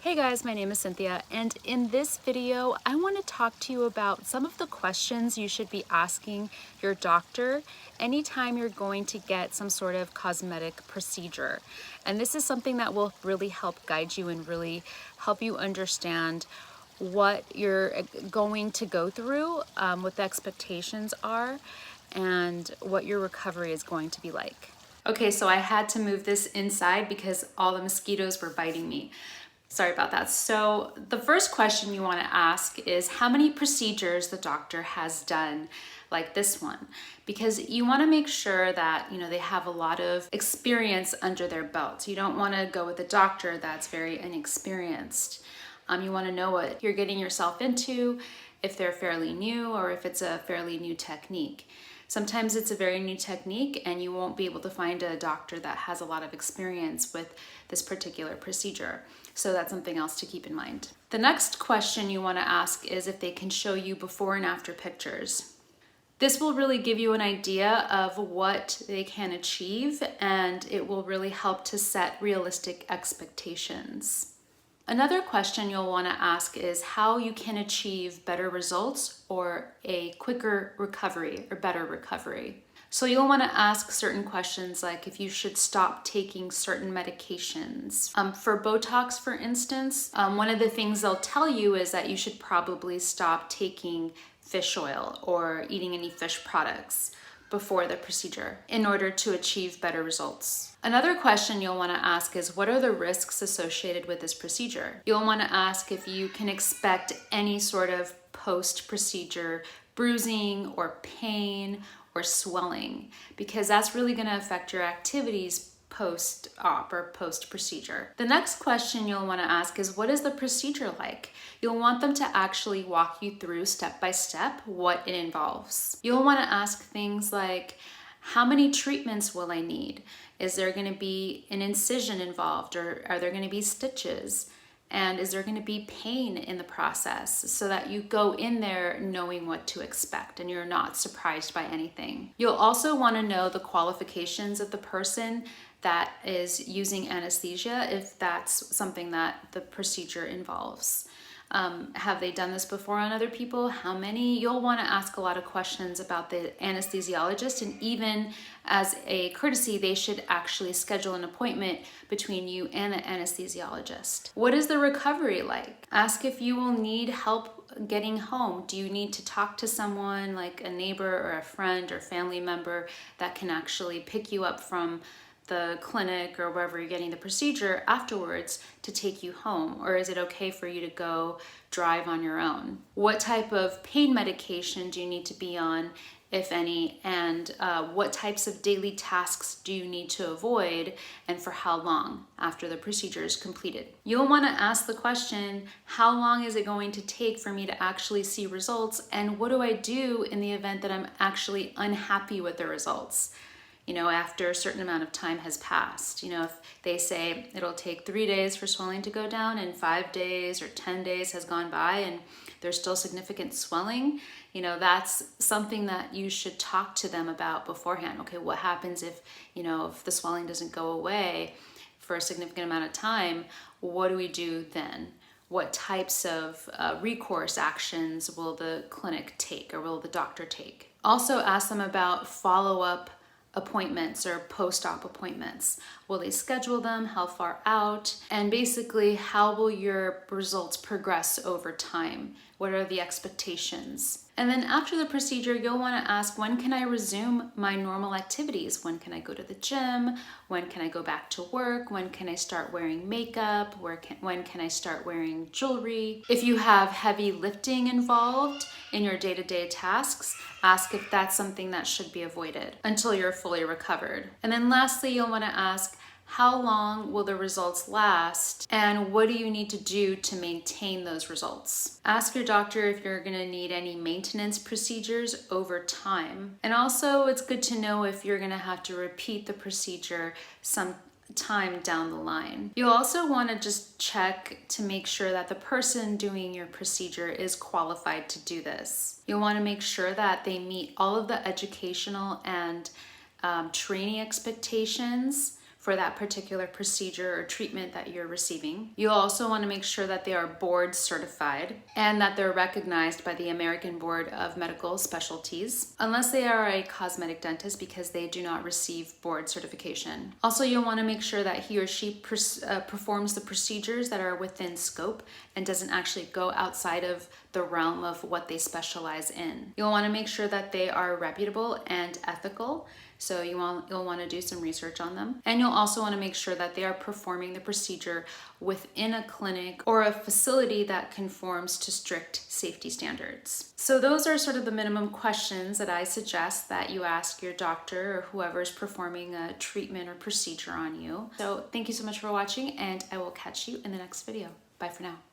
Hey guys, my name is Cynthia, and in this video, I want to talk to you about some of the questions you should be asking your doctor anytime you're going to get some sort of cosmetic procedure. And this is something that will really help guide you and really help you understand what you're going to go through, what the expectations are, and what your recovery is going to be like. Okay, so I had to move this inside because all the mosquitoes were biting me. Sorry about that. So the first question you want to ask is how many procedures the doctor has done, like this one, because you want to make sure that they have a lot of experience under their belt. You don't want to go with a doctor that's very inexperienced. You want to know what you're getting yourself into, if they're fairly new or if it's a fairly new technique. Sometimes it's a very new technique and you won't be able to find a doctor that has a lot of experience with this particular procedure. So that's something else to keep in mind. The next question you want to ask is if they can show you before and after pictures. This will really give you an idea of what they can achieve, and it will really help to set realistic expectations. Another question you'll want to ask is how you can achieve better results or a quicker recovery or better recovery. So you'll want to ask certain questions like if you should stop taking certain medications. For Botox, for instance, one of the things they'll tell you is that you should probably stop taking fish oil or eating any fish products before the procedure in order to achieve better results. Another question you'll want to ask is what are the risks associated with this procedure? You'll want to ask if you can expect any sort of post-procedure bruising or pain or swelling, because that's really going to affect your activities post-op or post-procedure. The next question you'll want to ask is what is the procedure like? You'll want them to actually walk you through step by step what it involves. You'll want to ask things like, how many treatments will I need? Is there going to be an incision involved, or are there going to be stitches? And is there going to be pain in the process, so that you go in there knowing what to expect and you're not surprised by anything. You'll also want to know the qualifications of the person that is using anesthesia if that's something that the procedure involves. Have they done this before on other people? How many? You'll want to ask a lot of questions about the anesthesiologist, and even as a courtesy, they should actually schedule an appointment between you and the anesthesiologist. What is the recovery like? Ask if you will need help getting home. Do you need to talk to someone like a neighbor or a friend or family member that can actually pick you up from the clinic or wherever you're getting the procedure afterwards to take you home? Or is it okay for you to go drive on your own? What type of pain medication do you need to be on, if any, and what types of daily tasks do you need to avoid, and for how long after the procedure is completed? You'll want to ask the question, how long is it going to take for me to actually see results, and what do I do in the event that I'm actually unhappy with the results? After a certain amount of time has passed. If they say it'll take 3 days for swelling to go down and 5 days or 10 days has gone by and there's still significant swelling, that's something that you should talk to them about beforehand. Okay, what happens if the swelling doesn't go away for a significant amount of time? What do we do then? What types of recourse actions will the clinic take or will the doctor take? Also ask them about follow-up appointments or post-op appointments. Will they schedule them? How far out? And basically, how will your results progress over time? What are the expectations? And then after the procedure, you'll want to ask, when can I resume my normal activities? When can I go to the gym? When can I go back to work? When can I start wearing makeup? When can I start wearing jewelry? If you have heavy lifting involved in your day-to-day tasks, ask if that's something that should be avoided until you're fully recovered. And then lastly, you'll want to ask, how long will the results last, and what do you need to do to maintain those results? Ask your doctor if you're going to need any maintenance procedures over time. And also, it's good to know if you're going to have to repeat the procedure some time down the line. You'll also want to just check to make sure that the person doing your procedure is qualified to do this. You'll want to make sure that they meet all of the educational and training expectations for that particular procedure or treatment that you're receiving. You'll also want to make sure that they are board certified and that they're recognized by the American Board of Medical Specialties, unless they are a cosmetic dentist, because they do not receive board certification. Also, you'll want to make sure that he or she performs the procedures that are within scope and doesn't actually go outside of the realm of what they specialize in. You'll want to make sure that they are reputable and ethical, so you'll want to do some research on them. And you'll also want to make sure that they are performing the procedure within a clinic or a facility that conforms to strict safety standards. So those are sort of the minimum questions that I suggest that you ask your doctor or whoever is performing a treatment or procedure on you. So thank you so much for watching, and I will catch you in the next video. Bye for now.